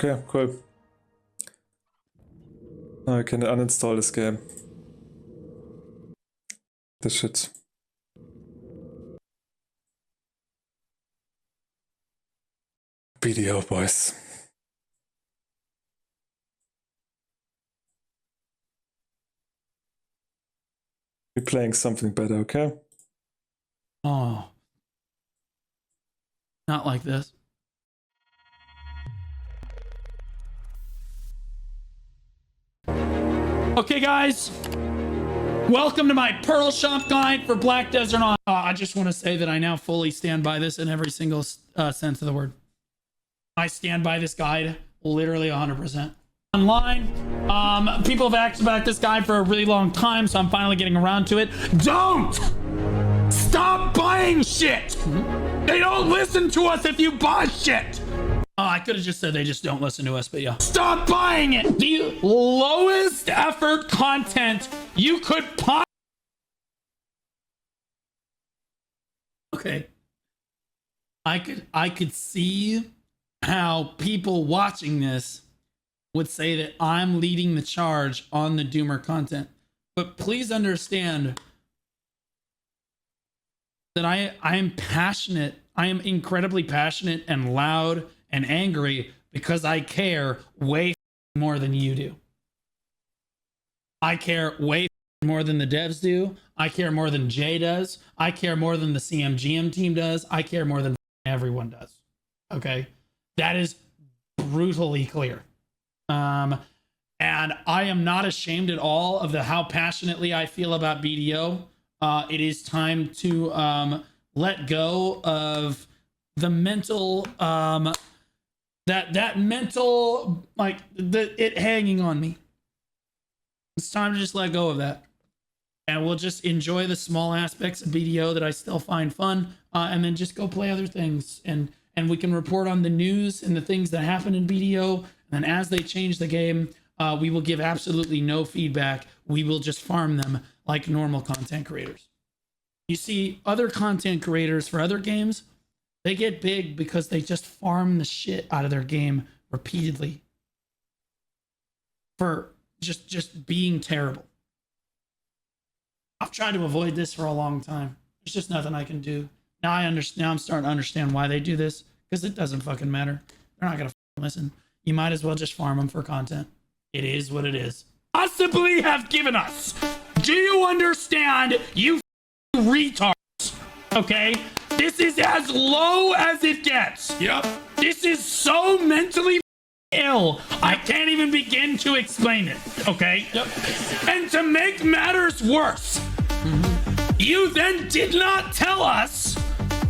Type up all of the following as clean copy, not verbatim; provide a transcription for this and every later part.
Okay, cool. Now I can uninstall this game. This shit. BDO, boys. We're playing something better, okay? Oh. Not like this. Okay, guys. Welcome to my Pearl Shop guide for Black Desert On. I just want to say that I now fully stand by this in every single sense of the word. I stand by this guide literally 100%. Online, people have asked about this guide for a really long time, so I'm finally getting around to it. Don't stop buying shit. They don't listen to us if you buy shit. I could have just said they just don't listen to us, but yeah. Stop buying it. The lowest effort content you could possibly. Okay. I could see how people watching this would say that I'm leading the charge on the doomer content. But please understand that I am passionate. I am incredibly passionate and loud and angry because I care way more than you do. I care way more than the devs do. I care more than Jay does. I care more than the CMGM team does. I care more than everyone does. Okay? That is brutally clear. And I am not ashamed at all of how passionately I feel about BDO. It is time to let go of the mental that mental, like, it hanging on me. It's time to just let go of that, and we'll just enjoy the small aspects of BDO that I still find fun, and then just go play other things, and we can report on the news and the things that happen in BDO, and as they change the game, we will give absolutely no feedback. We will just farm them like normal content creators. You see, other content creators for other games, they get big because they just farm the shit out of their game repeatedly for just being terrible. I've tried to avoid this for a long time. There's just nothing I can do. Now I'm starting to understand why they do this, because it doesn't fucking matter. They're not gonna listen. You might as well just farm them for content. It is what it is. Possibly have given us. Do you understand, you retards? Okay? This is as low as it gets. Yep. This is so mentally ill. I can't even begin to explain it. Okay? Yep. And to make matters worse, you then did not tell us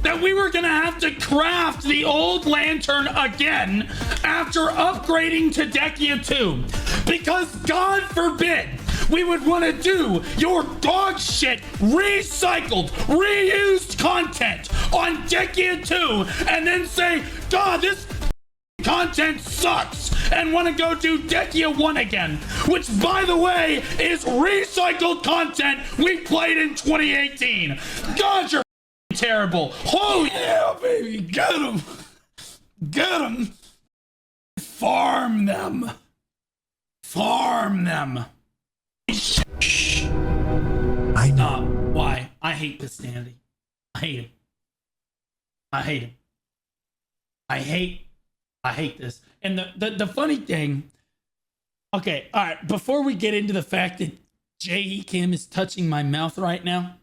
that we were gonna have to craft the old lantern again after upgrading to Decia 2. Because God forbid we would want to do your dog shit, recycled, reused content on Decia 2 and then say, God, this content sucks, and want to go do Decia 1 again, which, by the way, is recycled content we played in 2018. God, you're terrible. Oh yeah, baby, get them. Get them. Farm them. Farm them. Shh. I know. Why? I hate Pistanity. I hate him. I hate him. I hate this. And the funny thing, okay, all right, before we get into the fact that J.E. Kim is touching my mouth right now,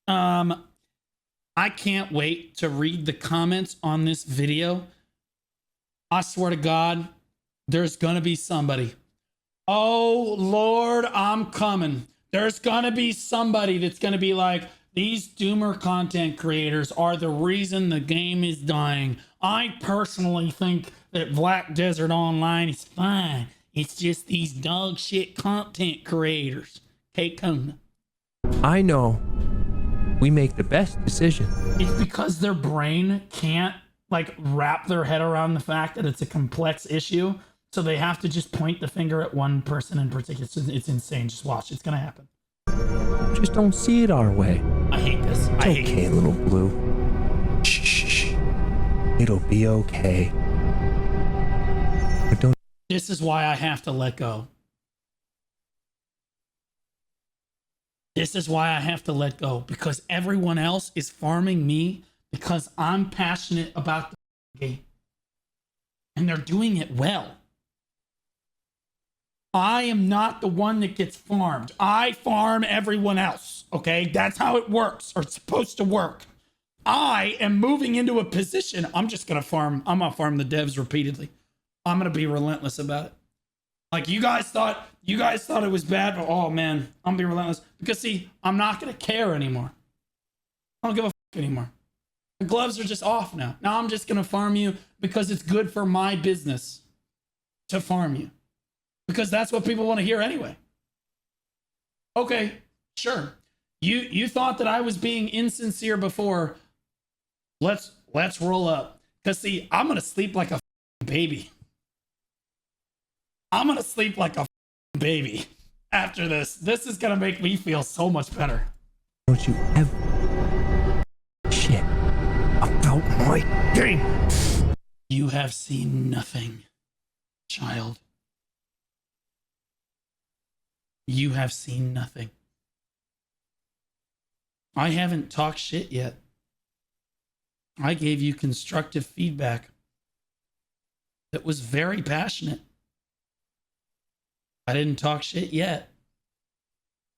I can't wait to read the comments on this video. I swear to God, there's gonna be somebody. Oh, Lord, I'm coming. There's gonna be somebody that's gonna be like, these doomer content creators are the reason the game is dying. I personally think that Black Desert Online is fine. It's just these dog shit content creators. K-Kona. I know. We make the best decision. It's because their brain can't, like, wrap their head around the fact that it's a complex issue. So they have to just point the finger at one person in particular. It's insane. Just watch. It's going to happen. Just don't see it our way. I hate this. It's okay, little blue. Shh, shh, shh. It'll be okay. But This is why I have to let go. This is why I have to let go, because everyone else is farming me because I'm passionate about the game. And they're doing it well. I am not the one that gets farmed. I farm everyone else, okay? That's how it works, or it's supposed to work. I am moving into a position. I'm just going to farm. I'm going to farm the devs repeatedly. I'm going to be relentless about it. Like you guys thought it was bad, but oh man, I'm gonna be relentless. Because see, I'm not gonna care anymore. I don't give a fuck anymore. The gloves are just off now. Now I'm just gonna farm you because it's good for my business to farm you. Because that's what people want to hear anyway. Okay, sure. You thought that I was being insincere before. Let's roll up. Because see, I'm gonna sleep like a baby. I'm going to sleep like a baby after this. This is going to make me feel so much better. Don't you ever shit about my game. You have seen nothing, child. You have seen nothing. I haven't talked shit yet. I gave you constructive feedback that was very passionate. I didn't talk shit yet.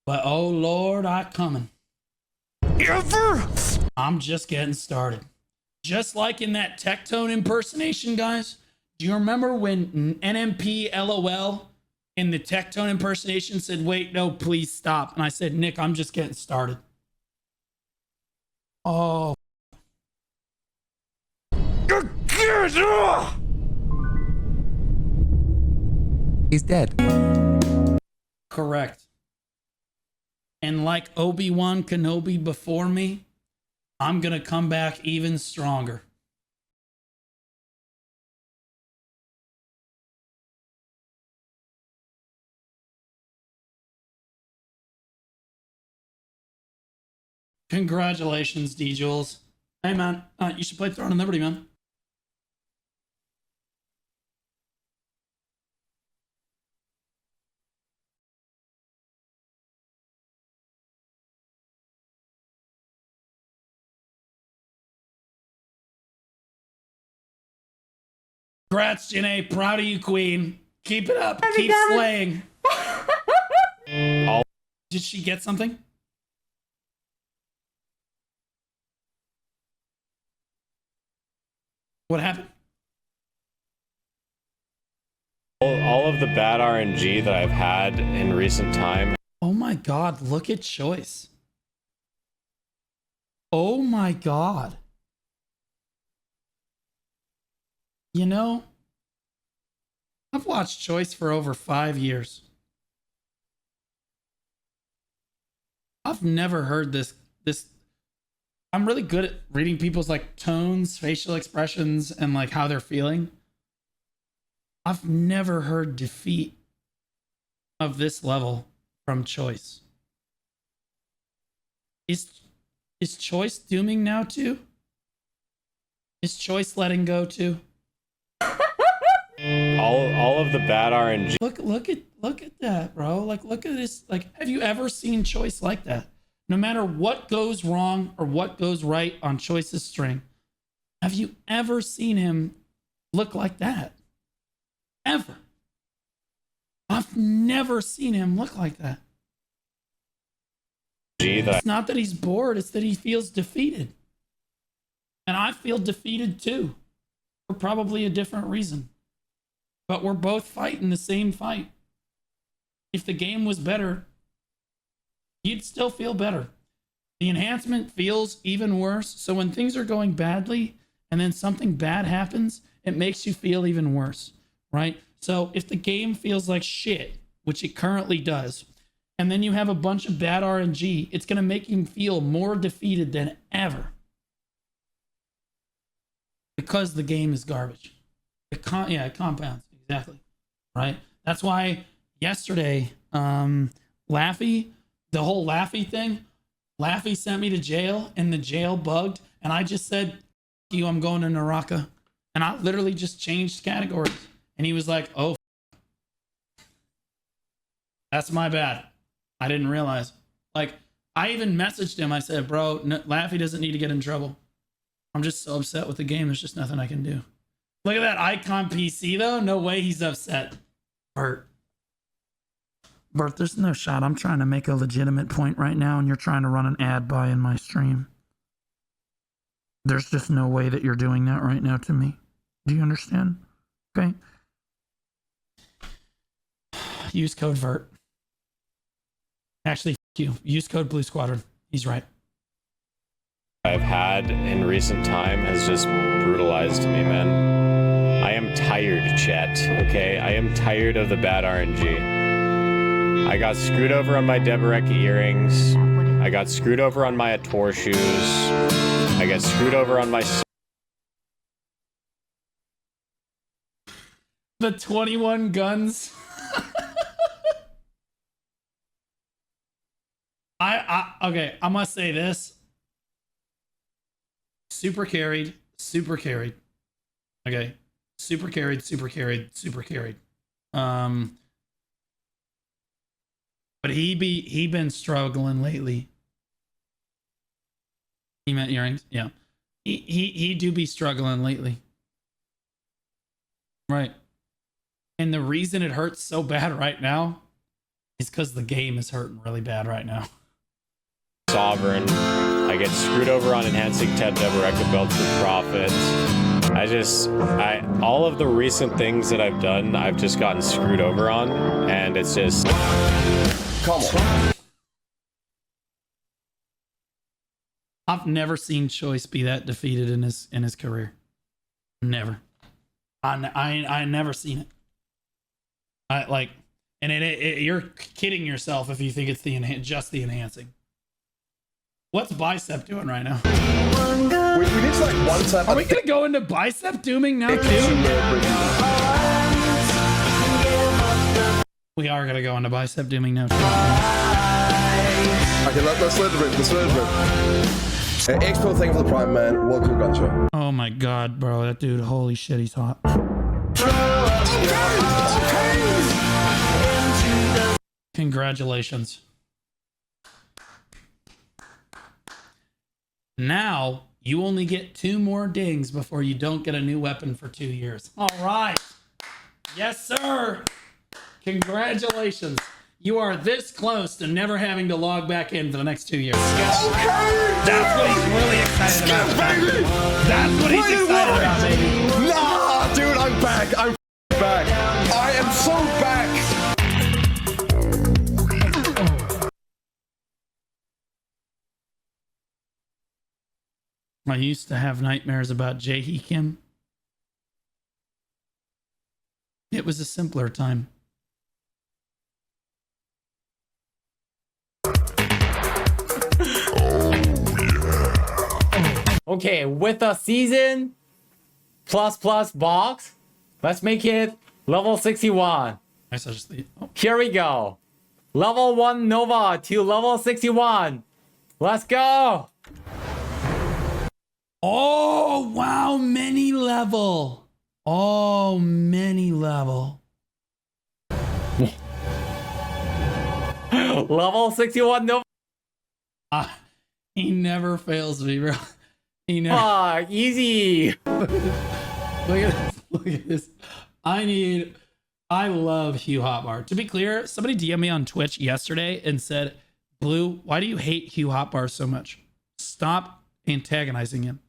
But oh Lord, I coming. Ever? I'm just getting started. Just like in that Tectone impersonation, guys. Do you remember when NMP LOL in the Tectone impersonation said, wait, no, please stop. And I said, Nick, I'm just getting started. Oh. He's dead. Correct. And like Obi-Wan Kenobi before me, I'm going to come back even stronger. Congratulations, D Jules. Hey, man, you should play Throne and Liberty, man. Congrats, Janae. Proud of you, Queen. Keep it up. Keep slaying. Did she get something? What happened? All of the bad RNG that I've had in recent time. Oh my God, look at Choice. Oh my God. You know, I've watched Choice for over 5 years. I've never heard this. I'm really good at reading people's like tones, facial expressions, and like how they're feeling. I've never heard defeat of this level from Choice. Is Choice dooming now too? Is Choice letting go too? All of the bad RNG. Look at that, bro. Like, look at this. Like, have you ever seen Choice like that? No matter what goes wrong or what goes right on Choice's string, have you ever seen him look like that? Ever? I've never seen him look like that. It's not that he's bored, it's that he feels defeated. And I feel defeated too, for probably a different reason. But we're both fighting the same fight. If the game was better, you'd still feel better. The enhancement feels even worse. So when things are going badly and then something bad happens, it makes you feel even worse, right? So if the game feels like shit, which it currently does, and then you have a bunch of bad RNG, it's going to make you feel more defeated than ever. Because the game is garbage. It compounds. Exactly. Right? That's why yesterday, Laffy, the whole Laffy thing, Laffy sent me to jail and the jail bugged. And I just said, you, I'm going to Naraka. And I literally just changed categories. And he was like, oh, That's my bad. I didn't realize. Like, I even messaged him. I said, bro, Laffy doesn't need to get in trouble. I'm just so upset with the game. There's just nothing I can do. Look at that icon PC, though. No way he's upset. Bert, there's no shot. I'm trying to make a legitimate point right now, and you're trying to run an ad buy in my stream. There's just no way that you're doing that right now to me. Do you understand? Okay. Use code VERT. Actually, you. Use code Blue Squadron. He's right. I've had in recent time has just brutalized me, man. I am tired, chat, okay? I am tired of the bad RNG. I got screwed over on my Deboreka earrings. I got screwed over on my Ator shoes. I got screwed over on my... The 21 guns. Okay, I must say this. Super carried. Okay. Super carried. But he been struggling lately. He meant earrings? Yeah. He do be struggling lately. Right. And the reason it hurts so bad right now is because the game is hurting really bad right now. Sovereign. I get screwed over on enhancing 10 Deboreka belts for profit. All of the recent things that I've done, I've just gotten screwed over on, and it's just... Come on. I've never seen Choice be that defeated in his career. Never. I never seen it. You're kidding yourself if you think it's just the enhancing. What's bicep doing right now? We need to like one tap. Are we gonna go into bicep dooming now too? We are gonna go into bicep dooming now too. Okay, let's let it rip. Expo, thank you for the prime, man. Welcome, Gunshot. Oh my god, bro, that dude, holy shit, he's hot. Congratulations. Now, you only get 2 more dings before you don't get a new weapon for 2 years. All right. Yes, sir. Congratulations. You are this close to never having to log back in for the next 2 years. Okay. That's what he's really excited about. Baby. That's what he's excited about, baby. Nah, dude, I'm back. I'm back. I am so back. I used to have nightmares about Jae Kim. It was a simpler time. Okay, with a season plus box, let's make it level 61. I just Here we go. Level 1 Nova to level 61. Let's go. Oh, wow, many level. Oh, many level. Level 61 Nova. He never fails me, bro. He never. Fuck, easy. Look at this. I love Hugh Hotbar. To be clear, somebody DM'd me on Twitch yesterday and said, Blue, why do you hate Hugh Hotbar so much? Stop antagonizing him.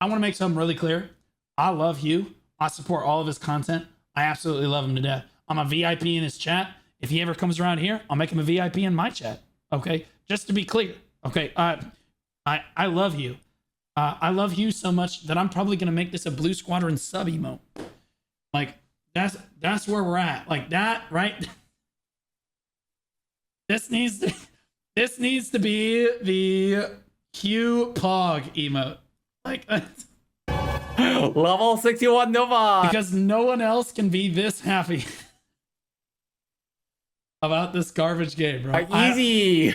I want to make something really clear. I love Hugh. I support all of his content. I absolutely love him to death. I'm a VIP in his chat. If he ever comes around here, I'll make him a VIP in my chat. Okay? Just to be clear. Okay? I love you. I love you so much that I'm probably going to make this a Blue Squadron sub emote. Like, that's where we're at. Like that, right? This needs to be the Q Pog emote. Like, Level 61 Nova. because no one else can be this happy about this garbage game, bro. Easy.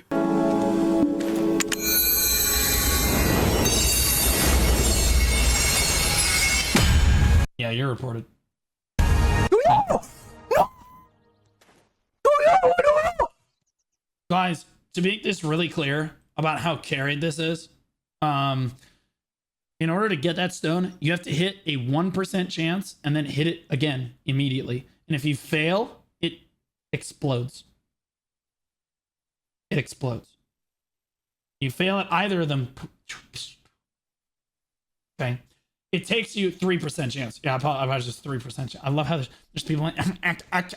Yeah, you're reported. No. Guys, to make this really clear about how carried this is, in order to get that stone, you have to hit a 1% chance and then hit it again immediately. And if you fail, it explodes. It explodes. You fail at either of them. Okay. It takes you 3% chance. Yeah, I apologize, just 3% chance. I love how there's people like,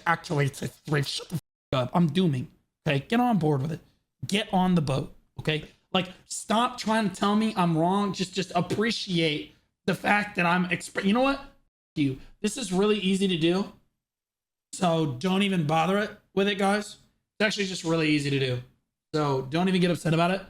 actually, it's 3. Shut the f up. I'm dooming. Okay. Get on board with it. Get on the boat. Okay. Like, stop trying to tell me I'm wrong. Just appreciate the fact that I'm you know what? You. This is really easy to do. So don't even bother it with it, guys. It's actually just really easy to do. So don't even get upset about it.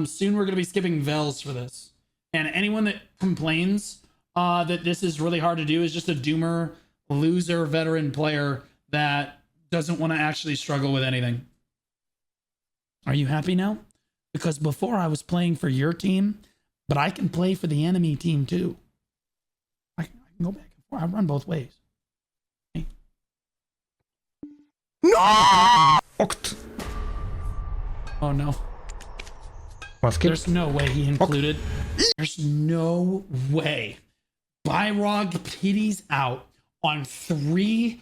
Soon we're going to be skipping vels for this. And anyone that complains that this is really hard to do is just a doomer, loser, veteran player that doesn't want to actually struggle with anything. Are you happy now? Because before I was playing for your team, but I can play for the enemy team too. I can go back and forth. I run both ways. Okay. No! Oh no. There's no way he included. There's no way. Byrog pitties out on three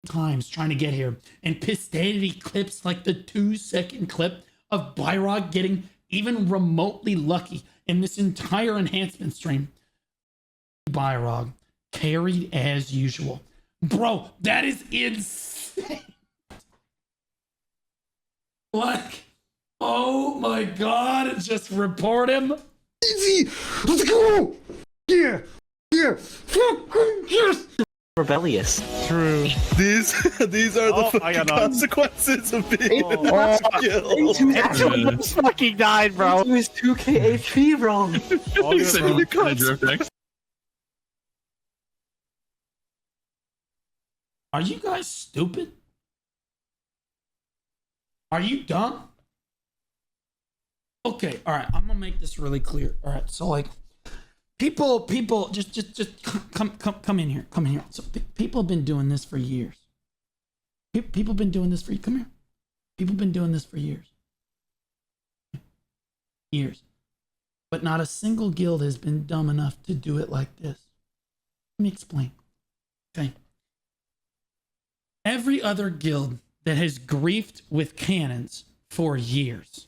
times trying to get here. And Pistanity clips like the 2-second clip of Byrog getting even remotely lucky in this entire enhancement stream. Byrog carried as usual. Bro, that is insane. Like, oh my god, just report him. Easy! Let's go! Yeah! Yeah! Fucking yes! Rebellious. True. These are the fucking consequences of being Everyone almost fucking died, bro. He was 2k HP, bro. Are you guys stupid? Are you dumb? Okay, all right. I'm gonna make this really clear. All right, so like, people, just come in here, come in here. So people have been doing this for years. People have been doing this for come here. People have been doing this for years, but not a single guild has been dumb enough to do it like this. Let me explain. Okay. Every other guild that has griefed with cannons for years.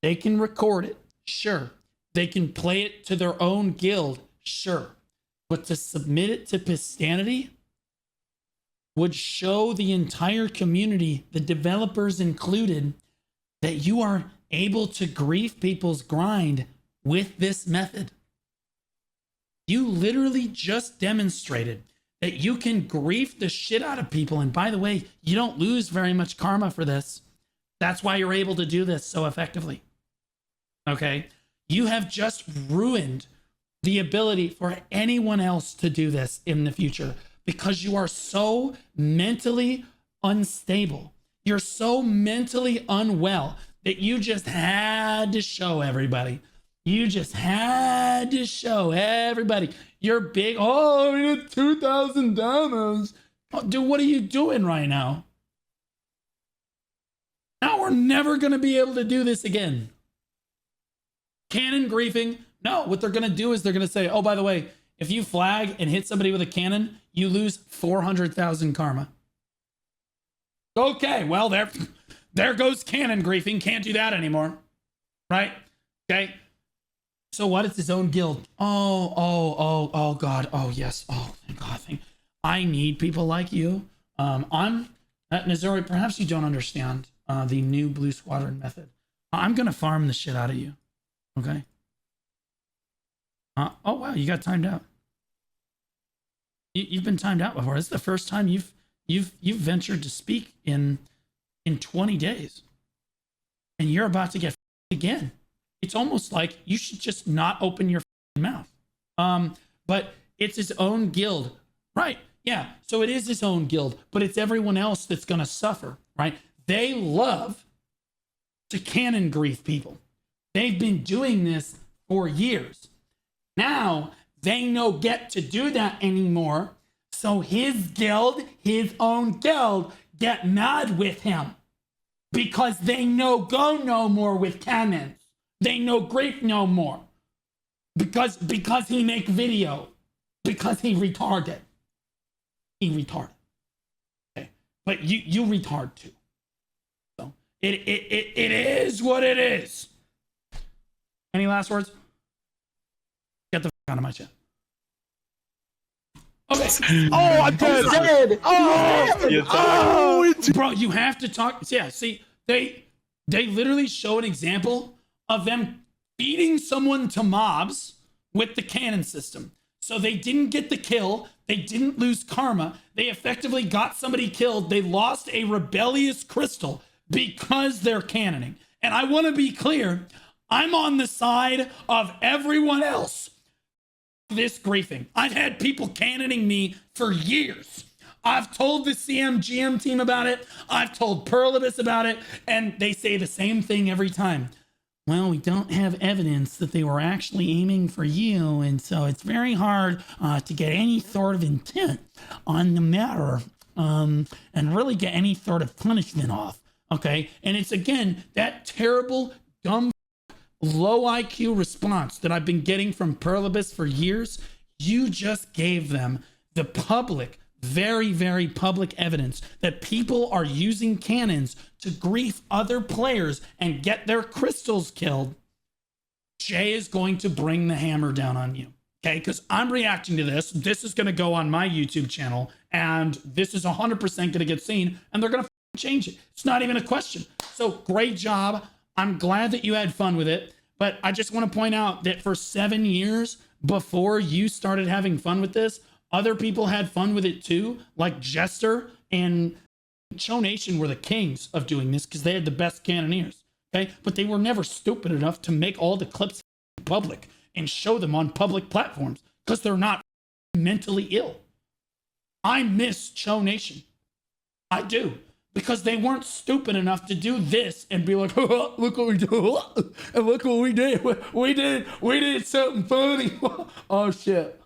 They can record it, sure. They can play it to their own guild, sure. But to submit it to Pistanity would show the entire community, the developers included, that you are able to grief people's grind with this method. You literally just demonstrated that you can grief the shit out of people. And by the way, you don't lose very much karma for this. That's why you're able to do this so effectively. Okay? You have just ruined the ability for anyone else to do this in the future because you are so mentally unstable. You're so mentally unwell that you just had to show everybody. You just had to show everybody you're big. Oh, we did 2,000 damage. Oh, dude, what are you doing right now? Now we're never going to be able to do this again. Cannon griefing. No, what they're going to do is they're going to say, oh, by the way, if you flag and hit somebody with a cannon, you lose 400,000 karma. Okay, well, there goes cannon griefing. Can't do that anymore. Right? Okay. So what? It's his own guild. Oh, God. Oh, yes. Oh, thank God. I need people like you. Nazori, perhaps you don't understand the new Blue Squadron method. I'm going to farm the shit out of you. Okay? Oh, wow. You got timed out. You've been timed out before. This is the first time you've ventured to speak in 20 days. And you're about to get again. It's almost like you should just not open your mouth. But it's his own guild. Right. Yeah. So it is his own guild, but it's everyone else that's going to suffer. Right. They love to cannon grief people. They've been doing this for years. Now they don't get to do that anymore. So his guild, his own guild, get mad with him because they no go no more with cannons. They no grief no more because he make video, because he retarded. He retarded. Okay, but you retard too. So it is what it is. Any last words? Get the fuck out of my chat. Okay. Oh, I'm dead. Bro, you have to talk. Yeah, see, they literally show an example of them feeding someone to mobs with the cannon system. So they didn't get the kill. They didn't lose karma. They effectively got somebody killed. They lost a rebellious crystal because they're cannoning. And I want to be clear, I'm on the side of everyone else. This griefing. I've had people cannoning me for years. I've told the CMGM team about it. I've told Perlibus about it. And they say the same thing every time. Well, we don't have evidence that they were actually aiming for you. And so it's very hard to get any sort of intent on the matter and really get any sort of punishment off. Okay. And it's again, that terrible, dumb, low IQ response that I've been getting from Perlibus for years. You just gave them the public, very, very public evidence that people are using cannons to grief other players and get their crystals killed. Jay is going to bring the hammer down on you. Okay, because I'm reacting to this. This is going to go on my YouTube channel, and this is 100% going to get seen, and they're going to change it. It's not even a question. So great job. I'm glad that you had fun with it, but I just want to point out that for 7 years before you started having fun with this, other people had fun with it too, like Jester and Cho Nation were the kings of doing this because they had the best cannoneers, okay? But they were never stupid enough to make all the clips public and show them on public platforms because they're not mentally ill. I miss Cho Nation. I do. Because they weren't stupid enough to do this and be like, oh, look what we do. And look what we did. We did something funny. Oh, shit.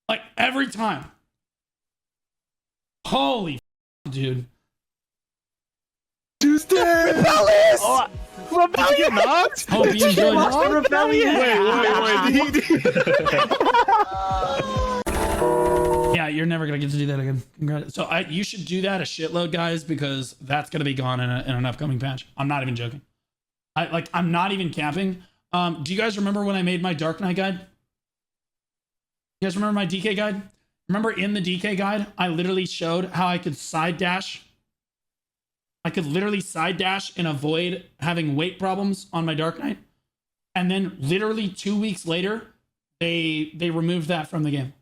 Like, every time. Holy dude. Tuesday! Rebellious! Rebellion! Hope you enjoyed it. Rebellion! Yeah, you're never gonna get to do that again. Congrats. So you should do that a shitload, guys, because that's gonna be gone in an upcoming patch. I'm not even joking. I'm not even capping. Do you guys remember when I made my Dark Knight guide? You guys remember my DK guide? Remember in the DK guide, I literally showed how I could side dash. I could literally side dash and avoid having weight problems on my Dark Knight. And then literally 2 weeks later, they removed that from the game.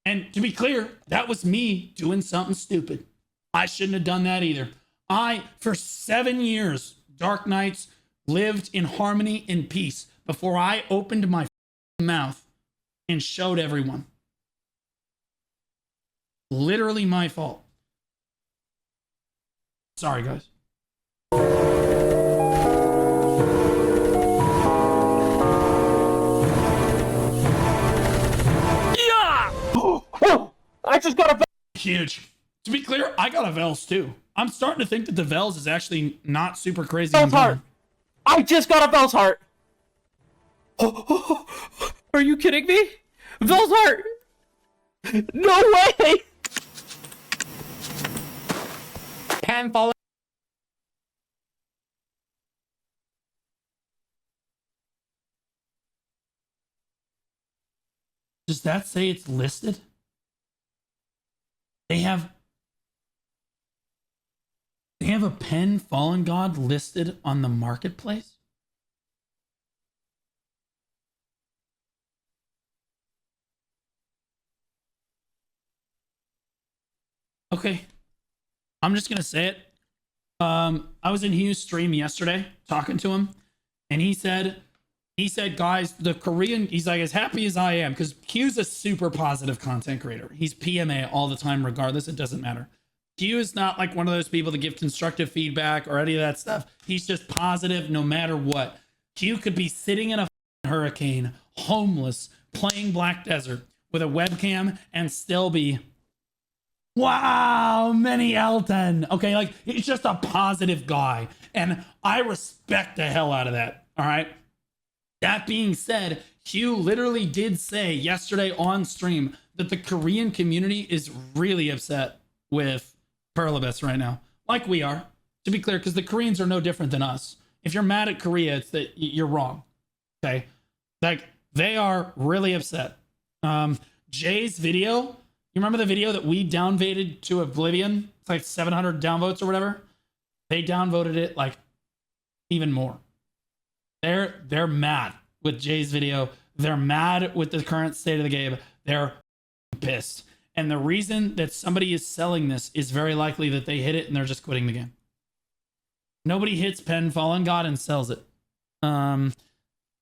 And to be clear, that was me doing something stupid. I shouldn't have done that either. For 7 years, Dark Knights lived in harmony and peace before I opened my mouth and showed everyone. Literally my fault. Sorry, guys. I just got a Huge. To be clear, I got a Vels too. I'm starting to think that the Vels is actually not super crazy. Vels heart. I just got a Vels heart. Are you kidding me? Vels heart. No way. Pan falling. Does that say it's listed? They have a Pen Fallen God listed on the marketplace? Okay. I'm just going to say it. I was in Hugh's stream yesterday talking to him, and he said, guys, the Korean, he's like, as happy as I am, because Hugh's a super positive content creator. He's PMA all the time, regardless. It doesn't matter. Hugh is not like one of those people that give constructive feedback or any of that stuff. He's just positive no matter what. Hugh could be sitting in a hurricane, homeless, playing Black Desert with a webcam and still be, wow, many Elton. Okay, like he's just a positive guy. And I respect the hell out of that. All right. That being said, Hugh literally did say yesterday on stream that the Korean community is really upset with Perlibus right now. Like we are, to be clear, because the Koreans are no different than us. If you're mad at Korea, it's that you're wrong. Okay. Like they are really upset. Jay's video, you remember the video that we downvoted to oblivion? It's like 700 downvotes or whatever. They downvoted it like even more. They're mad with Jay's video. They're mad with the current state of the game. They're pissed. And the reason that somebody is selling this is very likely that they hit it and they're just quitting the game. Nobody hits Pen Fallen God and sells it.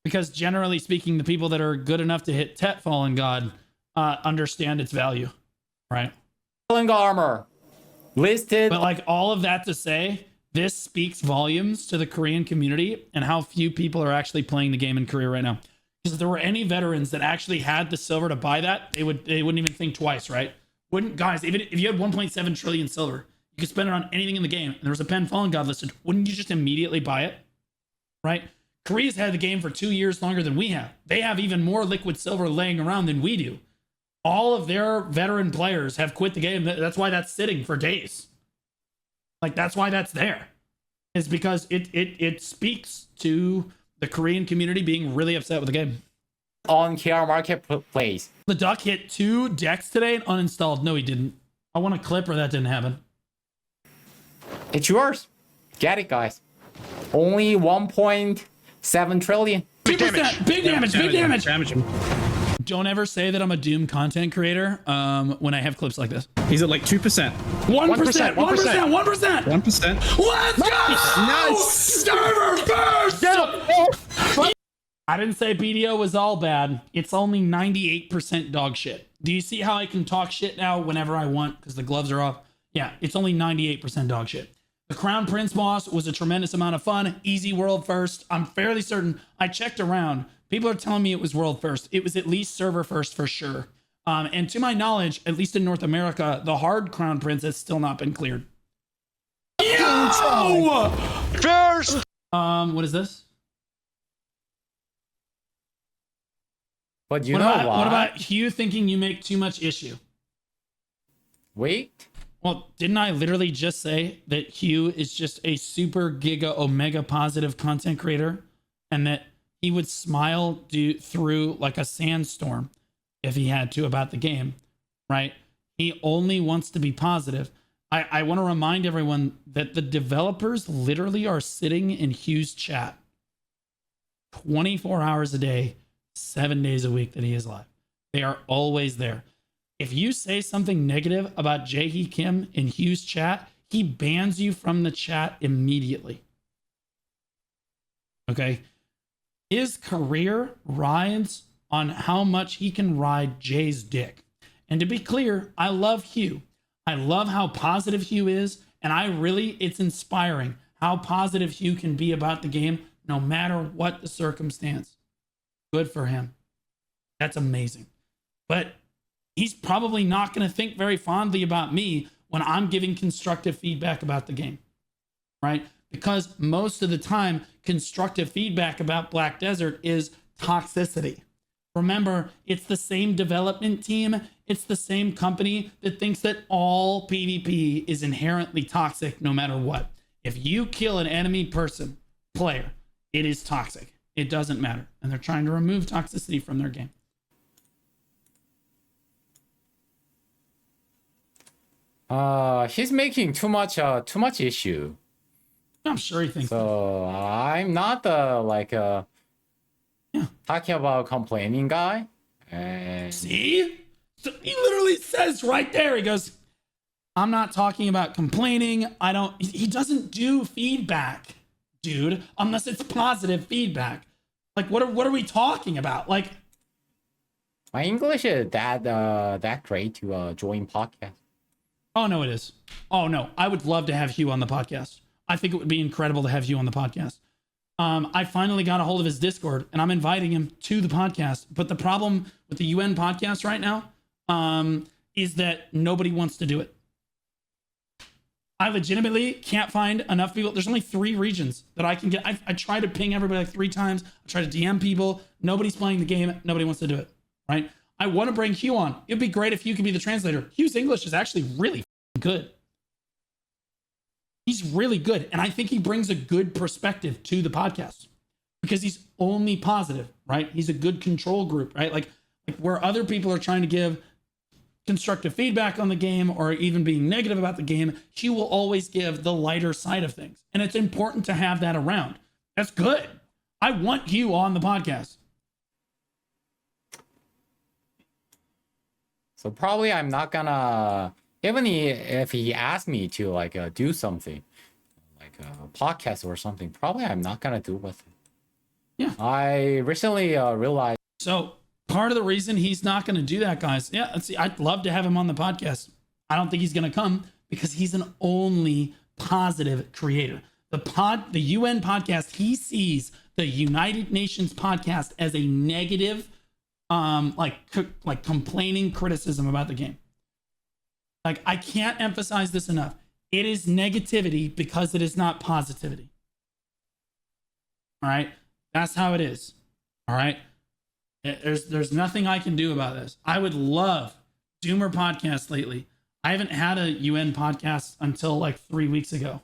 Because generally speaking, the people that are good enough to hit Tet Fallen God understand its value, right? Fallen God armor listed. But like all of that to say, this speaks volumes to the Korean community and how few people are actually playing the game in Korea right now. Because if there were any veterans that actually had the silver to buy that, they wouldn't even think twice, right? Wouldn't, guys, even if you had 1.7 trillion silver, you could spend it on anything in the game, and there was a Pen Fallen God listed, wouldn't you just immediately buy it? Right? Korea's had the game for 2 years longer than we have. They have even more liquid silver laying around than we do. All of their veteran players have quit the game. That's why that's sitting for days. Like, that's why that's there. Is because it speaks to the Korean community being really upset with the game. On KR Marketplace. The Duck hit 2 decks today and uninstalled. No, he didn't. I want a clip where that didn't happen. It's yours. Get it, guys. Only 1.7 trillion. 2%. Big damage. Big damage. Don't ever say that I'm a Doom content creator when I have clips like this. He's at like 2%. 1%. 1%. 1%. Let's go! Nice. Server first! I didn't say BDO was all bad. It's only 98% dog shit. Do you see how I can talk shit now whenever I want because the gloves are off? Yeah, it's only 98% dog shit. The Crown Prince boss was a tremendous amount of fun. Easy world first. I'm fairly certain. I checked around. People are telling me it was world first. It was at least server first for sure. And to my knowledge, at least in North America, the hard Crown Prince has still not been cleared. Yo! First! What is this? But you know why? What about Hugh thinking you make too much issue? Wait. Well, didn't I literally just say that Hugh is just a super giga omega positive content creator and that he would smile through like a sandstorm if he had to about the game, right? He only wants to be positive. I want to remind everyone that the developers literally are sitting in Hugh's chat 24 hours a day, 7 days a week that he is live. They are always there. If you say something negative about Jae-hee Kim in Hugh's chat, he bans you from the chat immediately. Okay? His career rides on how much he can ride Jay's dick. And to be clear, I love Hugh. I love how positive Hugh is, and it's inspiring how positive Hugh can be about the game no matter what the circumstance. Good for him. That's amazing. But he's probably not going to think very fondly about me when I'm giving constructive feedback about the game, right? Because most of the time, constructive feedback about Black Desert is toxicity. Remember, it's the same development team. It's the same company that thinks that all PvP is inherently toxic no matter what. If you kill an enemy player, it is toxic. It doesn't matter. And they're trying to remove toxicity from their game. He's making too much issue. I'm sure he thinks so. I'm not the talking about complaining guy. And see? So he literally says right there, he goes, I'm not talking about complaining. He doesn't do feedback, dude, unless it's positive feedback. Like, what are we talking about? Like, my English is that great to join podcast. Oh, no, it is. Oh, no. I would love to have Hugh on the podcast. I think it would be incredible to have Hugh on the podcast. I finally got a hold of his Discord and I'm inviting him to the podcast. But the problem with the UN podcast right now is that nobody wants to do it. I legitimately can't find enough people. There's only 3 regions that I can get. I try to ping everybody like 3 times. I try to DM people. Nobody's playing the game. Nobody wants to do it, right? I want to bring Hugh on. It'd be great if Hugh could be the translator. Hugh's English is actually really good. He's really good. And I think he brings a good perspective to the podcast because he's only positive, right? He's a good control group, right? Like where other people are trying to give constructive feedback on the game or even being negative about the game, Hugh will always give the lighter side of things. And it's important to have that around. That's good. I want Hugh on the podcast. So probably I'm not gonna, even if he asked me to like do something, like a podcast or something, probably I'm not gonna do with it. Yeah. I recently realized. So part of the reason he's not going to do that, guys. Yeah, let's see. I'd love to have him on the podcast. I don't think he's going to come because he's an only positive creator. The UN podcast, he sees the United Nations podcast as a negative, like complaining criticism about the game. Like, I can't emphasize this enough. It is negativity because it is not positivity. All right. That's how it is. All right. There's nothing I can do about this. I would love Doomer podcast lately. I haven't had a UN podcast until like 3 weeks ago.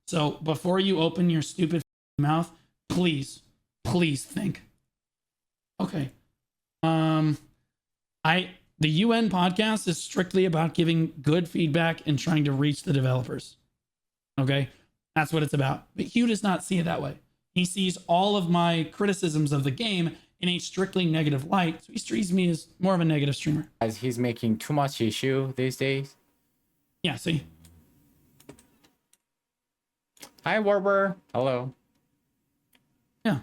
So before you open your stupid mouth, please think. Okay. The UN podcast is strictly about giving good feedback and trying to reach the developers. Okay. That's what it's about. But Hugh does not see it that way. He sees all of my criticisms of the game in a strictly negative light. So he treats me as more of a negative streamer. As he's making too much issue these days. Yeah, see? Hi, Warber. Hello. Yeah.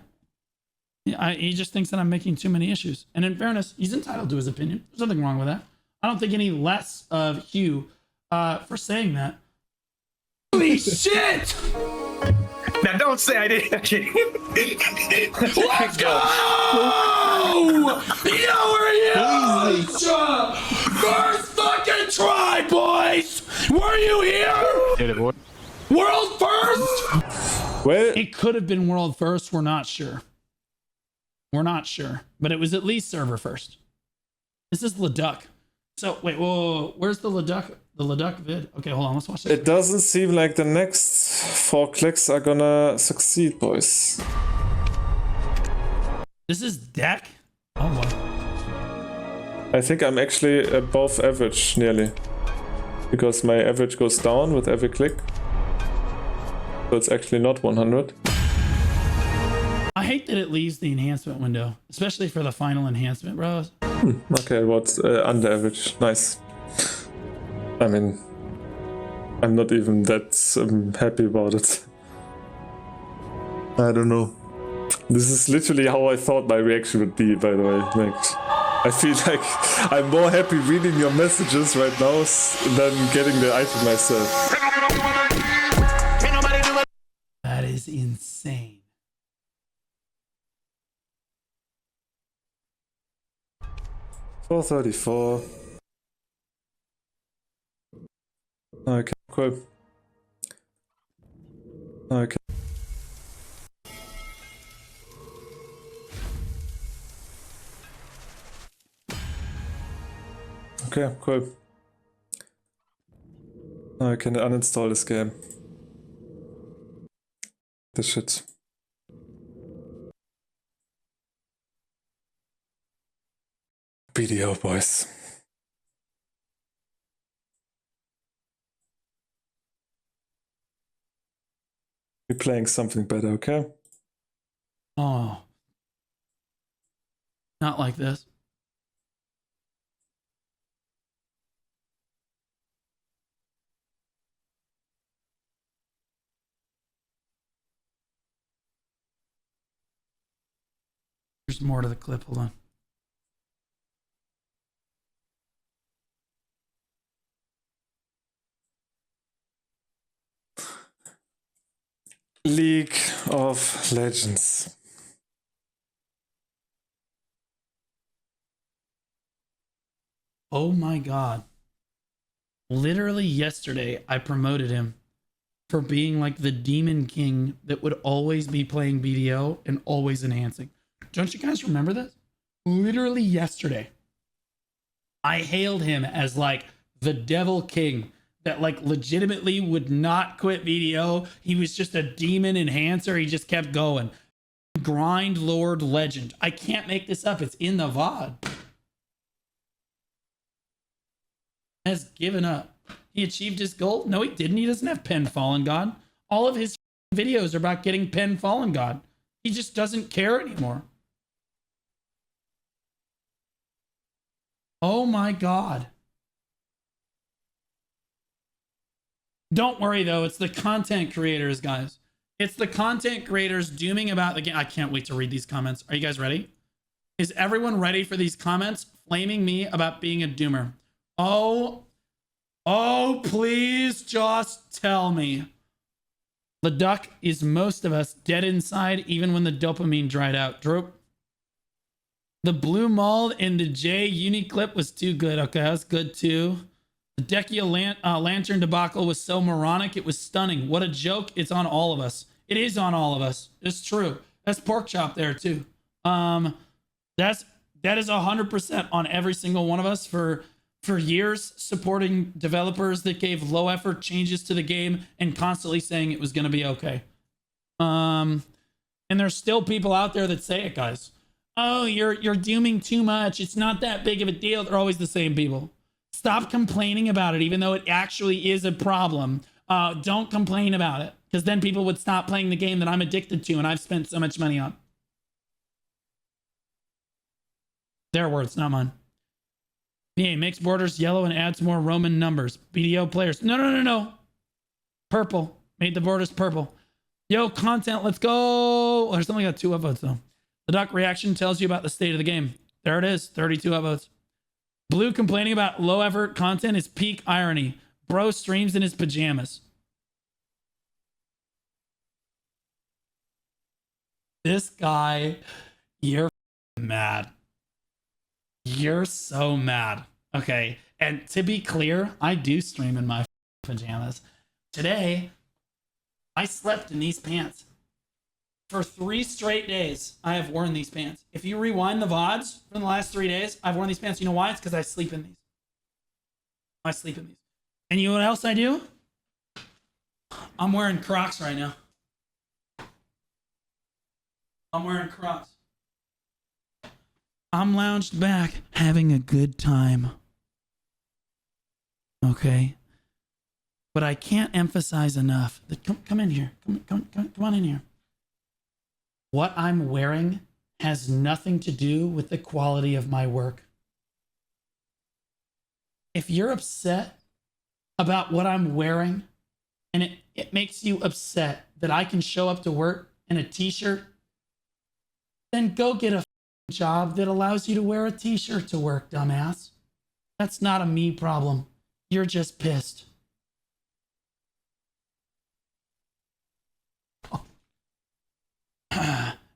He just thinks that I'm making too many issues. And in fairness, he's entitled to his opinion. There's nothing wrong with that. I don't think any less of Hugh for saying that. Holy shit! Now don't say I didn't. Let's go! Yo, first fucking try, boys! Were you here? World first? Well, It could have been world first. We're not sure. But it was at least server first. This is Leduc. So wait, whoa. Where's the Leduc? The Leduc vid. Okay, hold on. Let's watch this. it doesn't seem like the next 4 clicks are gonna succeed, boys. This is deck. Oh boy. I think I'm actually above average, nearly. Because my average goes down with every click. So it's actually not 100. I hate that it leaves the enhancement window, especially for the final enhancement, bros. Okay, what's under average? Nice. I mean, I'm not even that happy about it. I don't know. This is literally how I thought my reaction would be, by the way. Like, I feel like I'm more happy reading your messages right now than getting the item myself. That is insane. $434. Okay, cool. Okay. Okay, cool. Now I can uninstall this game. This shit. BDO, boys. We're playing something better, okay? Oh. Not like this. There's more to the clip. Hold on. League of Legends. Oh my god. Literally yesterday, I promoted him for being like the demon king that would always be playing BDO and always enhancing. Don't you guys remember this? Literally yesterday, I hailed him as like the devil king that like legitimately would not quit BDO. He was just a demon enhancer. He just kept going. Grind Lord legend. I can't make this up. It's in the VOD. Has given up. He achieved his goal? No, he didn't. He doesn't have Pen Fallen God. All of his videos are about getting Pen Fallen God. He just doesn't care anymore. Oh my god. Don't worry though, it's the content creators, guys. It's the content creators dooming about the game. I can't wait to read these comments. Are you guys ready? Is everyone ready for these comments flaming me about being a doomer? Oh, please just tell me. The duck is most of us dead inside even when the dopamine dried out. Droop. The blue mold in the J uni clip was too good. Okay, that was good too. The Decia lantern debacle was so moronic, it was stunning. What a joke. It's on all of us. It is on all of us. It's true. That's pork chop there too. That is 100% on every single one of us for years supporting developers that gave low effort changes to the game and constantly saying it was going to be okay. And there's still people out there that say it, guys. Oh, you're dooming too much. It's not that big of a deal. They're always the same people. Stop complaining about it, even though it actually is a problem. Don't complain about it, because then people would stop playing the game that I'm addicted to and I've spent so much money on. Their words, not mine. Yeah, makes borders yellow and adds more Roman numbers. BDO players. No. Purple. Made the borders purple. Yo, content, let's go. There's only got 2 upvotes though. The duck reaction tells you about the state of the game. There it is. 32 upvotes. Blue complaining about low effort content is peak irony. Bro streams in his pajamas. This guy, you're mad. You're so mad. Okay. And to be clear, I do stream in my pajamas. Today, I slept in these pants. For 3 straight days, I have worn these pants. If you rewind the VODs from the last 3 days, I've worn these pants. You know why? It's because I sleep in these. I sleep in these. And you know what else I do? I'm wearing Crocs right now. I'm wearing Crocs. I'm lounged back, having a good time. Okay? But I can't emphasize enough that come in here. Come on in here. What I'm wearing has nothing to do with the quality of my work. If you're upset about what I'm wearing and it makes you upset that I can show up to work in a t-shirt, then go get a job that allows you to wear a t-shirt to work, dumbass. That's not a me problem. You're just pissed.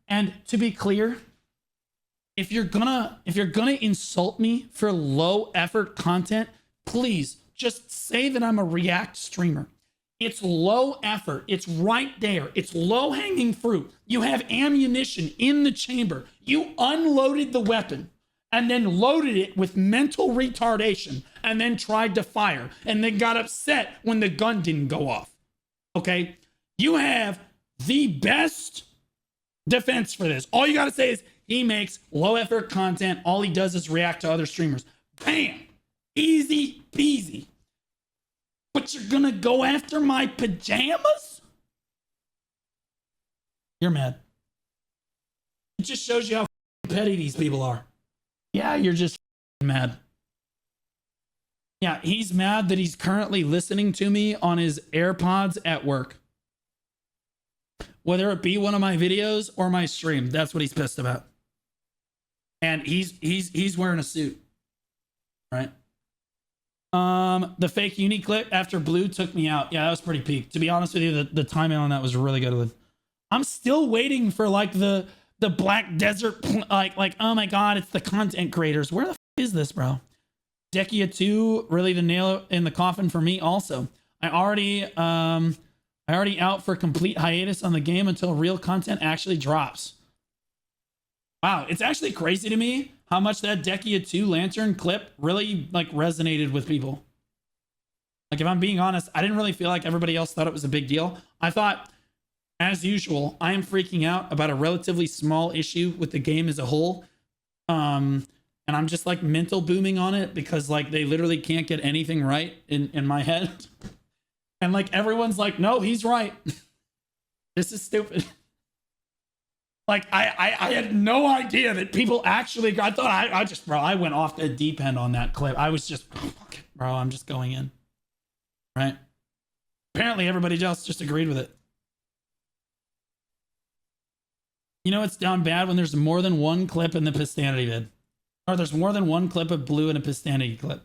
And to be clear, if you're gonna insult me for low effort content, please just say that I'm a React streamer. It's low effort. It's right there. It's low hanging fruit. You have ammunition in the chamber. You unloaded the weapon and then loaded it with mental retardation and then tried to fire and then got upset when the gun didn't go off. Okay? You have the best defense for this. All you got to say is he makes low effort content. All he does is react to other streamers. Bam! Easy peasy. But you're gonna go after my pajamas? You're mad. It just shows you how petty these people are. Yeah, you're just mad. Yeah, he's mad that he's currently listening to me on his AirPods at work. Whether it be one of my videos or my stream, that's what he's pissed about. And he's wearing a suit, right? The fake uni clip after Blue took me out. Yeah, that was pretty peak. To be honest with you, the timing on that was really good with I'm still waiting for like the Black Desert, like oh my god, it's the content creators. Where the f is this, bro? Decia 2, really the nail in the coffin for me also. I already out for complete hiatus on the game until real content actually drops. Wow, it's actually crazy to me how much that Decia 2 Lantern clip really like resonated with people. Like if I'm being honest, I didn't really feel like everybody else thought it was a big deal. I thought, as usual, I am freaking out about a relatively small issue with the game as a whole. And I'm just like mental booming on it because like they literally can't get anything right in my head. And like everyone's like, no, he's right. This is stupid. Like I had no idea that people actually, I thought I went off the deep end on that clip. I was just, bro, I'm just going in. Right? Apparently everybody else just agreed with it. You know it's down bad when there's more than one clip in the Pistanity vid. Or there's more than one clip of blue in a Pistanity clip.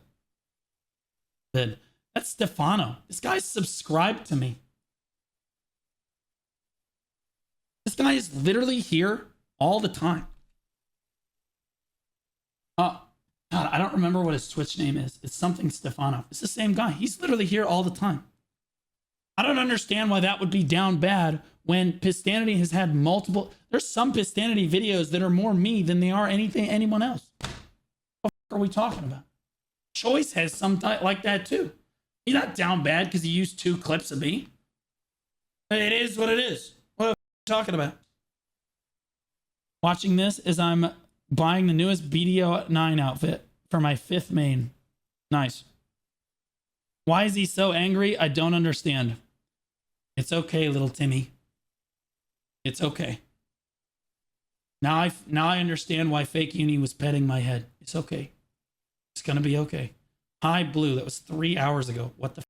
Vid. That's Stefano. This guy's subscribed to me. This guy is literally here all the time. God, I don't remember what his Twitch name is. It's something Stefano. It's the same guy. He's literally here all the time. I don't understand why that would be down bad when Pistanity has had multiple. There's some Pistanity videos that are more me than they are anyone else. What the fuck are we talking about? Choice has some like that too. He's not down bad because he used 2 clips of me. It is what it is. What are you talking about? Watching this as I'm buying the newest BDO 9 outfit for my 5th main. Nice. Why is he so angry? I don't understand. It's okay, little Timmy. It's okay. Now I understand why Fake Uni was petting my head. It's okay. It's gonna be okay. Hi, Blue. That was 3 hours ago. What the?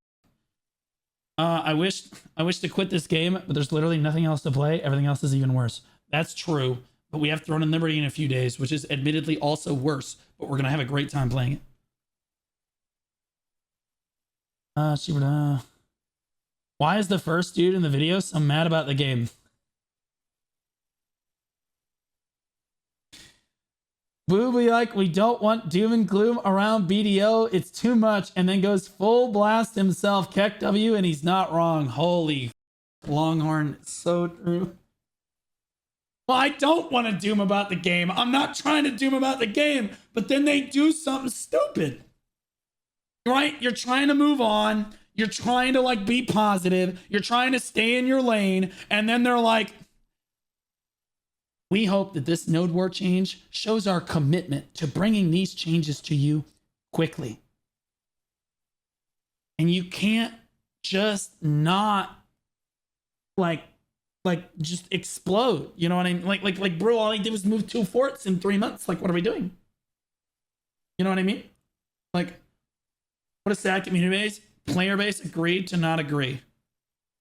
I wish to quit this game, but there's literally nothing else to play. Everything else is even worse. That's true, but we have Throne and Liberty in a few days, which is admittedly also worse. But we're gonna have a great time playing it. Why is the first dude in the video so mad about the game? Booby like, we don't want doom and gloom around BDO. It's too much. And then goes full blast himself. Keck W, and he's not wrong. Holy Longhorn. So true. Well, I don't want to doom about the game. I'm not trying to doom about the game. But then they do something stupid. Right? You're trying to move on. You're trying to like be positive. You're trying to stay in your lane. And then they're like, we hope that this node war change shows our commitment to bringing these changes to you quickly. And you can't just not just explode. You know what I mean? Like bro, all he did was move 2 forts in 3 months. Like, what are we doing? You know what I mean? Like, what a sad community base. Player base agreed to not agree.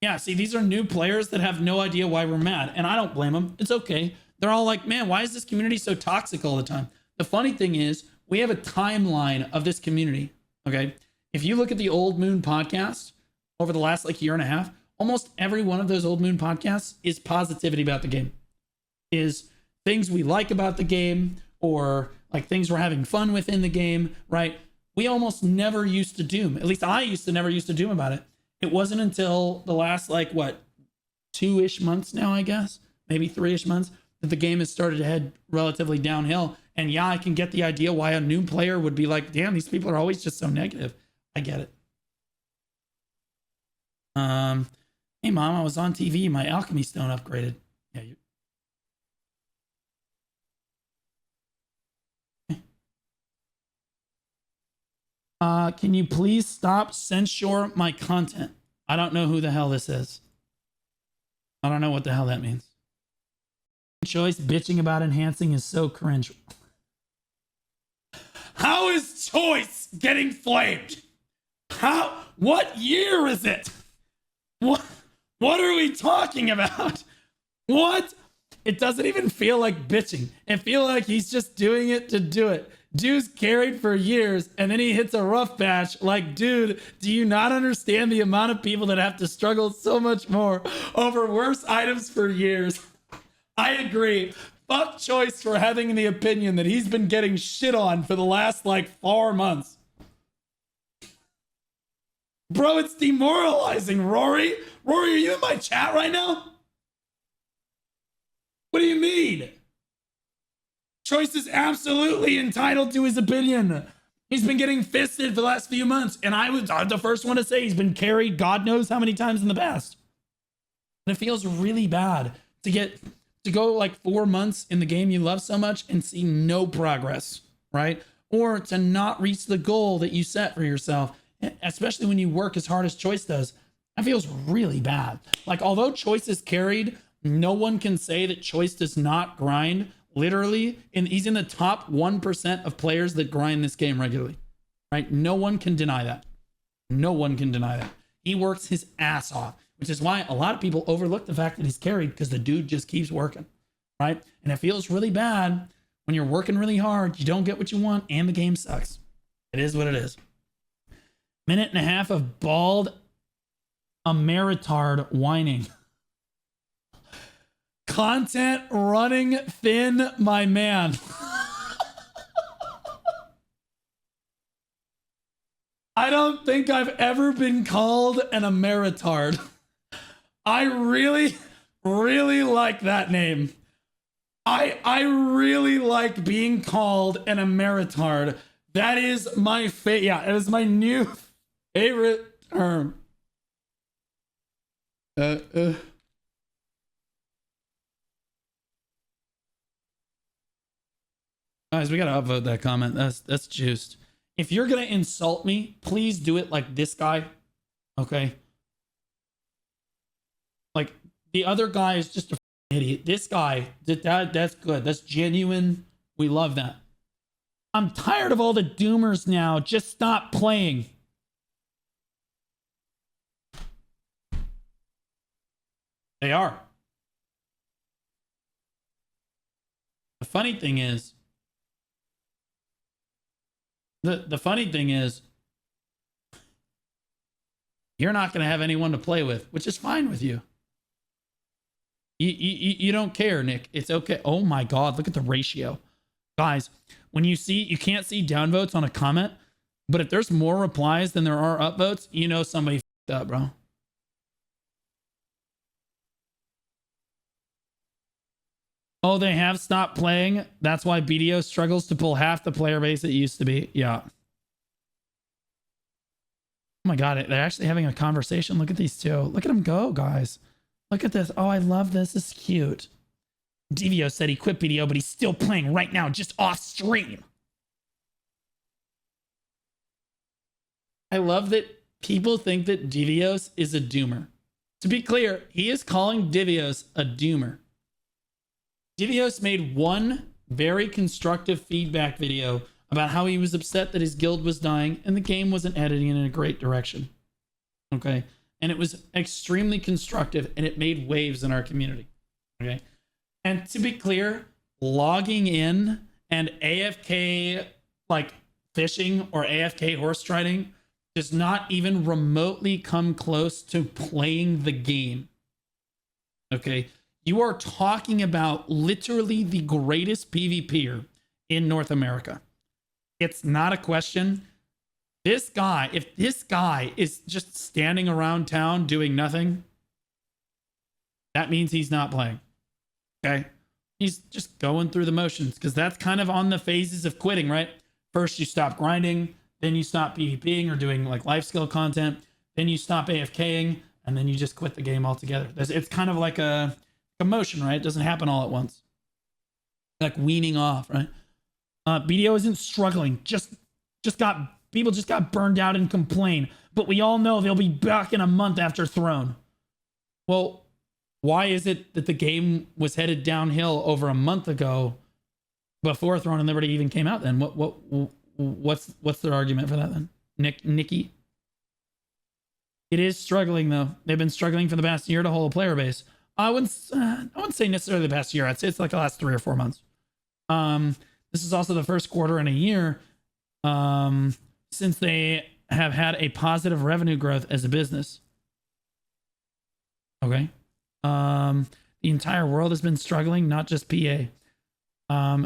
Yeah, see, these are new players that have no idea why we're mad. And I don't blame them. It's okay. They're all like, man, why is this community so toxic all the time? The funny thing is, we have a timeline of this community, okay? If you look at the Old Moon podcast over the last like year and a half, almost every one of those Old Moon podcasts is positivity about the game. Is things we like about the game or like things we're having fun with in the game, right? We almost never used to doom. At least I used to never used to doom about it. It wasn't until the last like, what, 2-ish months now, I guess? Maybe 3-ish months that the game has started to head relatively downhill. And yeah, I can get the idea why a new player would be like, damn, these people are always just so negative. I get it. Hey mom, I was on TV. My alchemy stone upgraded. Yeah, can you please stop censor my content? I don't know who the hell this is. I don't know what the hell that means. Choice bitching about enhancing is so cringe. How is Choice getting flamed? How? What year is it? What are we talking about? What? It doesn't even feel like bitching. It feels like he's just doing it to do it. Dude's carried for years and then he hits a rough patch. Like, dude, do you not understand the amount of people that have to struggle so much more over worse items for years? I agree. Fuck Choice for having the opinion that he's been getting shit on for the last like 4 months. Bro, it's demoralizing, Rory. Rory, are you in my chat right now? What do you mean? Choice is absolutely entitled to his opinion. He's been getting fisted for the last few months, and I'm the first one to say he's been carried God knows how many times in the past. And it feels really bad to go like 4 months in the game you love so much and see no progress, right? Or to not reach the goal that you set for yourself, especially when you work as hard as Choice does. That feels really bad. Like, although Choice is carried, no one can say that Choice does not grind. Literally, and he's in the top 1% of players that grind this game regularly, right? No one can deny that. No one can deny that. He works his ass off, which is why a lot of people overlook the fact that he's carried, because the dude just keeps working, right? And it feels really bad when you're working really hard, you don't get what you want, and the game sucks. It is what it is. Minute and a half of bald Ameritard whining. Content running thin, my man. I don't think I've ever been called an Ameritard. I really, really like that name. I really like being called an Ameritard. That is my it is my new favorite term. Guys, we gotta upvote that comment. That's juiced. If you're gonna insult me, please do it like this guy. Okay. Like, the other guy is just a idiot. This guy, that's good. That's genuine. We love that. I'm tired of all the doomers now. Just stop playing. They are. The funny thing is, the funny thing is, you're not going to have anyone to play with, which is fine with you. You don't care, Nick. It's okay. Oh my God, look at the ratio. Guys, when you can't see downvotes on a comment, but if there's more replies than there are upvotes, you know somebody f***ed up, bro. Oh, they have stopped playing. That's why BDO struggles to pull half the player base it used to be. Yeah. Oh my God, they're actually having a conversation. Look at these two. Look at them go, guys. Look at this. Oh, I love this. This is cute. DVO said he quit BDO, but he's still playing right now, just off stream. I love that people think that Divios is a doomer. To be clear, he is calling Divios a doomer. Divios made one very constructive feedback video about how he was upset that his guild was dying and the game wasn't heading in a great direction. Okay. And it was extremely constructive and it made waves in our community. Okay. And to be clear, logging in and AFK like fishing or AFK horse riding does not even remotely come close to playing the game. Okay. You are talking about literally the greatest PvPer in North America. It's not a question. This guy, if this guy is just standing around town doing nothing, that means he's not playing. Okay? He's just going through the motions because that's kind of on the phases of quitting, right? First, you stop grinding, then you stop PvPing or doing like life skill content, then you stop AFKing, and then you just quit the game altogether. It's kind of like a motion, right? It doesn't happen all at once. Like weaning off, right? BDO isn't struggling. People just got burned out and complain. But we all know they'll be back in a month after Throne. Well, why is it that the game was headed downhill over a month ago before Throne and Liberty even came out then? What's their argument for that then? Nikki? It is struggling though. They've been struggling for the past year to hold a player base. I wouldn't say necessarily the past year. I'd say it's like the last 3 or 4 months. The This is also the first quarter in a year since they have had a positive revenue growth as a business. Okay. The entire world has been struggling, not just PA.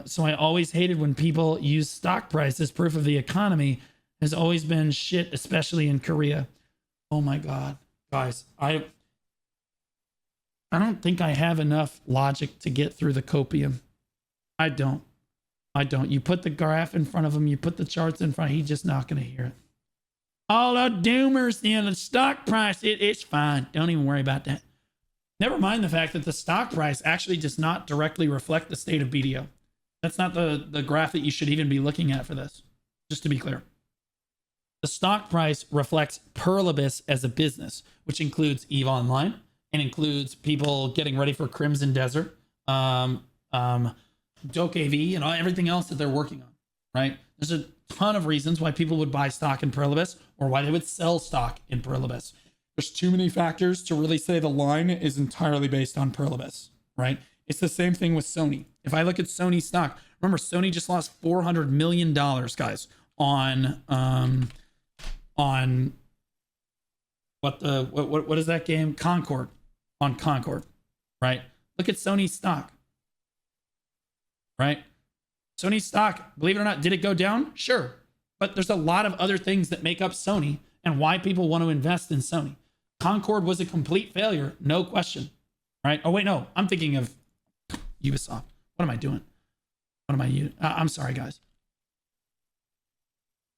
So I always hated when people use stock price as proof of the economy. Has always been shit, especially in Korea. Oh my God, guys, I don't think I have enough logic to get through the copium. I don't. You put the graph in front of him, you put the charts in front, he's just not going to hear it. All the doomers in the stock price, it's fine. Don't even worry about that. Never mind the fact that the stock price actually does not directly reflect the state of BDO. That's not the graph that you should even be looking at for this, just to be clear. The stock price reflects Perlibis as a business, which includes EVE Online and includes people getting ready for Crimson Desert, DokeV, and everything else that they're working on, right? There's a ton of reasons why people would buy stock in Perlibis or why they would sell stock in Perlibis. There's too many factors to really say the line is entirely based on Perlibis, right? It's the same thing with Sony. If I look at Sony stock, remember Sony just lost $400 million, guys, on what is that game? Concord, on Concord, right? Look at Sony's stock, right? Sony's stock, believe it or not, did it go down? Sure. But there's a lot of other things that make up Sony and why people want to invest in Sony. Concord was a complete failure, no question, right? Oh, wait, no, I'm thinking of Ubisoft. What am I doing? I'm sorry, guys.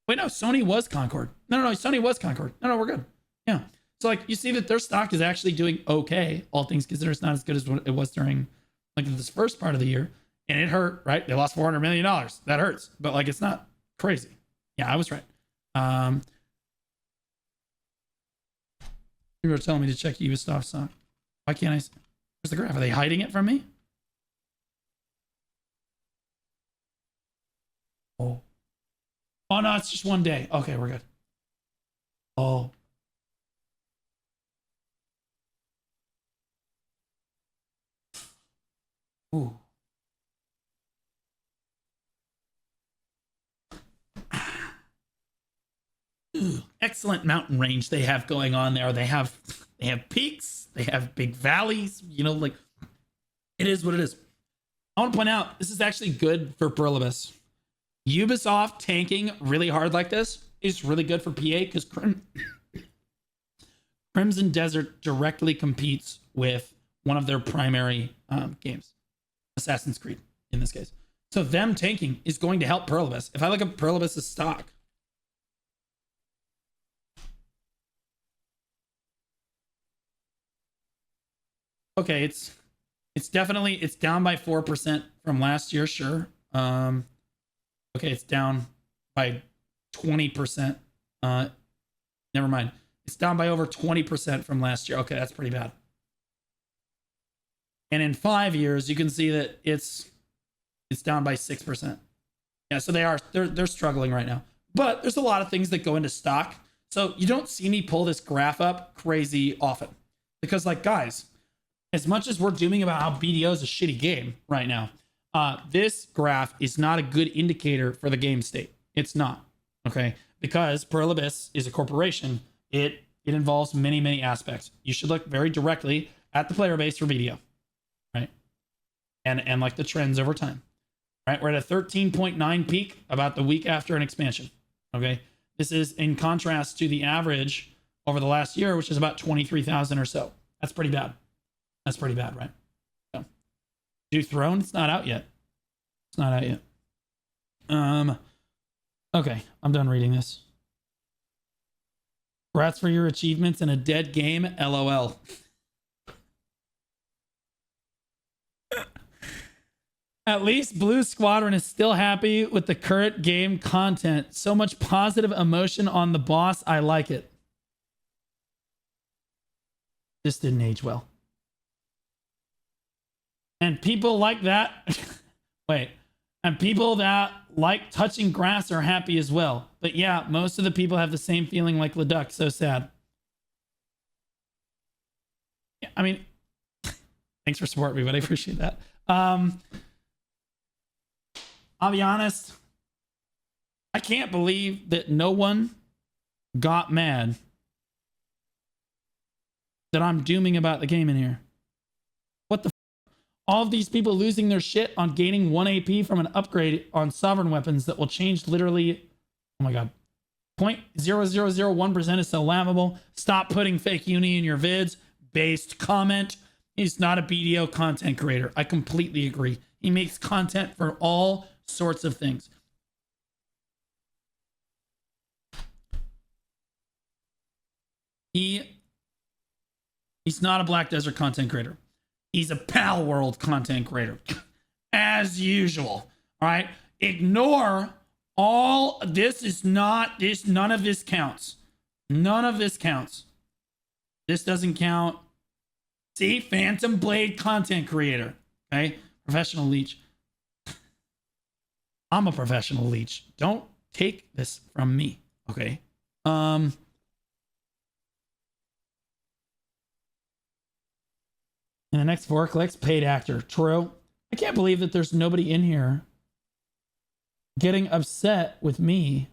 Wait, no, Sony was Concord. No, Sony was Concord. No, we're good. Yeah. So, like, you see that their stock is actually doing okay, all things considered. It's not as good as what it was during, like, this first part of the year. And it hurt, right? They lost $400 million. That hurts. But, like, it's not crazy. Yeah, I was right. People are telling me to check Ubisoft stock. Why can't I? Where's the graph? Are they hiding it from me? Oh, no, it's just one day. Okay, we're good. Oh. Ooh. Excellent mountain range they have going on there. They have peaks, they have big valleys, like it is what it is. I want to point out this is actually good for Perlibis. Ubisoft tanking really hard like this is really good for PA because Crimson Desert directly competes with one of their primary games, Assassin's Creed in this case. So them tanking is going to help Perlibis. If I look at Perlibis' stock, okay, it's definitely, it's down by 4% from last year, sure. Okay, it's down by 20%. Never mind. It's down by over 20% from last year. Okay, that's pretty bad. And in 5 years, you can see that it's down by 6%. Yeah, so they're struggling right now. But there's a lot of things that go into stock. So you don't see me pull this graph up crazy often. Because, like, guys, as much as we're dooming about how BDO is a shitty game right now, this graph is not a good indicator for the game state. It's not, okay? Because Perlibis is a corporation. It involves many, many aspects. You should look very directly at the player base for BDO, right? And like the trends over time, right? We're at a 13.9 peak about the week after an expansion, okay? This is in contrast to the average over the last year, which is about 23,000 or so. That's pretty bad. That's pretty bad, right? So, do Throne? It's not out yet. It's not out yet. Okay, I'm done reading this. Congrats for your achievements in a dead game. LOL. At least Blue Squadron is still happy with the current game content. So much positive emotion on the boss. I like it. This didn't age well. And people like that, wait, and people that like touching grass are happy as well. But yeah, most of the people have the same feeling like Leduc. So sad. Yeah, I mean, thanks for supporting me, but I appreciate that. I'll be honest. I can't believe that no one got mad that I'm dooming about the game in here. What the all of these people losing their shit on gaining 1 AP from an upgrade on sovereign weapons that will change literally, oh my god, 0.0001% is so laughable. Stop putting fake uni in your vids. Based comment. He's not a BDO content creator. I completely agree. He makes content for all sorts of things. He's not a Black Desert content creator. He's a Pal World content creator. As usual. All right. Ignore all this is not this. None of this counts. None of this counts. This doesn't count. See, Phantom Blade content creator. Okay. Professional leech. I'm a professional leech. Don't take this from me. Okay. And the next 4 clicks, paid actor. True. I can't believe that there's nobody in here getting upset with me.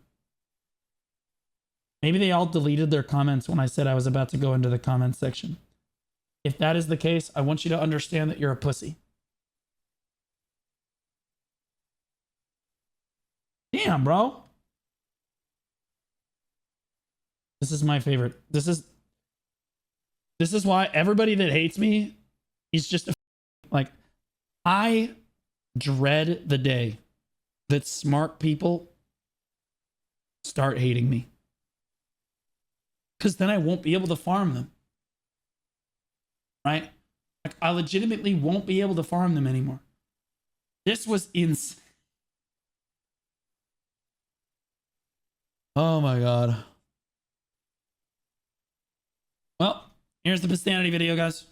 Maybe they all deleted their comments when I said I was about to go into the comments section. If that is the case, I want you to understand that you're a pussy. Damn, bro. This is my favorite. This is why everybody that hates me is just a like, I dread the day that smart people start hating me. Because then I won't be able to farm them. Right? Like, I legitimately won't be able to farm them anymore. This was insane. Oh my god. Well, here's the Pistanity video, guys.